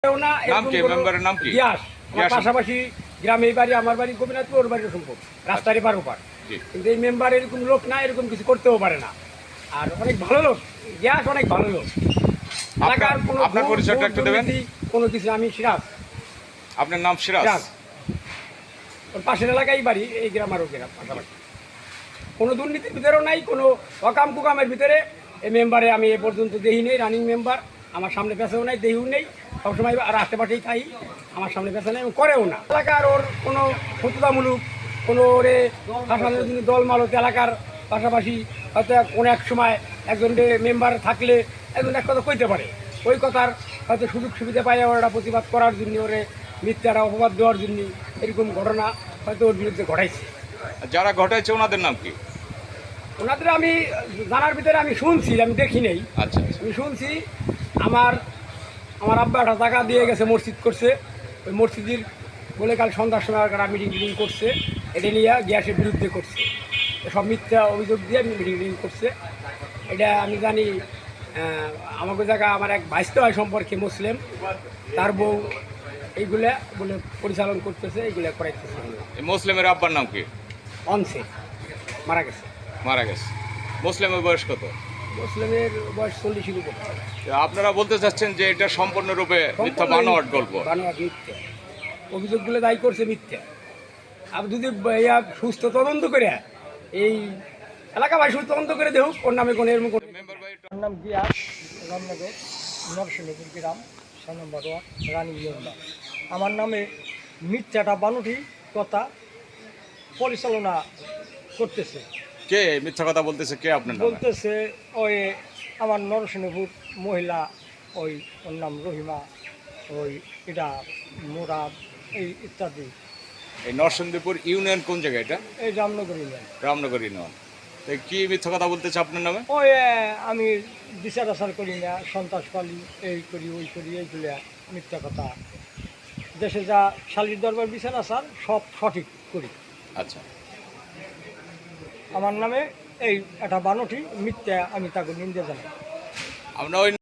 নাম কি মেম্বারের নাম কি? গ্যাস আমার পাশাপাশি গ্রামে বাড়ি, আমার বাড়ি গোপীনাথপুর, ওর বাড়ি রসুলপুর, রাস্তার এপার ওপার। কিন্তু এই মেম্বার এরকম লোক না, এরকম কিছু করতেও পারে না। আর অনেক ভালো লোক, গ্যাস অনেক ভালো লোক। এলাকার কোনো আপনার পরিচয়টা একটু দেবেন। কোনো কিছু, আমি সিরাজ। আপনার নাম সিরাজ? ওর পাশের এলাকায় বাড়ি, এই গ্রাম আর ও গ্রাম পাশাপাশি। কোনো দুর্নীতির ভিতরেও নাই, কোনো অকাম কুকামের ভিতরে এই মেম্বারে আমি এ পর্যন্ত দেহি নেই। রানিং মেম্বার, আমার সামনে পেছাও নাই, দেহিও নেই, সবসময় আর আশেপাশেই থাই, আমার সামনে পেছা নেই, করেও না। এলাকার ওর কোনো শত্রুতামূলক কোনো ওরে শাসনের জন্য দল মালত এলাকার পাশাপাশি হয়তো কোনো এক সময় একজন মেম্বার থাকলে একজন এক কথা কইতে পারে, ওই কথার হয়তো সুযোগ সুবিধা পায় ওরা প্রতিবাদ করার জন্য, ওরে মিথ্যারা অপবাদ দেওয়ার জন্য এরকম ঘটনা হয়তো ওর বিরুদ্ধে ঘটাইছে। যারা ঘটাইছে ওনাদের নাম কি? ওনাদের আমি জানার ভিতরে আমি শুনছি, আমি দেখি নেই। আচ্ছা, আমি শুনছি আমার আব্বা একটা টাকা দিয়ে গেছে, মসজিদ করছে, ওই মসজিদের বলে কাল সন্ধ্যার সময় একটা মিটিং করছে, এটা নিয়ে গ্যাসের বিরুদ্ধে করছে, সব মিথ্যা অভিযোগ দিয়ে মিটিং করছে। এটা আমি জানি। আমাকে জায়গা আমার এক ভাইস্ত হয় সম্পর্কে মুসলিম, তার বউ এইগুলা বলে পরিচালন করতেছে, এইগুলা করাইতেছে। মুসলিমের আব্বার নাম কি? অনসে, মারা গেছে। মুসলিমের বয়স কত? মুসলিমের বয়স 40-এর উপর। আপনারা বলতে চাচ্ছেন যে এটা সম্পূর্ণরূপে মিথ্যা, বানোয়াট গল্প? বানোয়াট, মিথ্যা অভিযোগগুলো দায়ী করছে, মিথ্যা। আর যদি সুস্থ তদন্ত করে এই এলাকাবাসী তদন্ত করে দেখুক ওর নামে কোনো এরকম। আমার নাম গিয়াস, রামনগর, নরসিংহপুর গ্রাম, 6 নম্বর ওয়ার্ড, রানী মেম্বার। আমার নামে মিথ্যাটা বানুটি কথা পরিচালনা করতেছে। কে মিথ্যা কথা বলতেছে? কে আপনার নামে বলতেছে? ওই আমার নরসিংহপুর মহিলা, ওই ওর নাম রহিমা, ওই এটা মোরাদ, এই ইত্যাদি। এই নরসিংদীপুর ইউনিয়ন কোন জায়গায় এটা? এই রামনগর ইউনিয়ন। রামনগর ইউনিয়ন। কি মিথ্যা কথা বলতেছে আপনার নামে? ওই আমি বিচার আচার করি না, সন্ত্রাস পালি, এই করি ওই করি, এইগুলো মিথ্যা কথা। দেশে যা শালির দরবার বিচার আচার সব সঠিক করি। আচ্ছা, আমার নামে এই একটা বানোটি মিথ্যা, আমি তাকে নিন্দা জানাই। আমরা ওই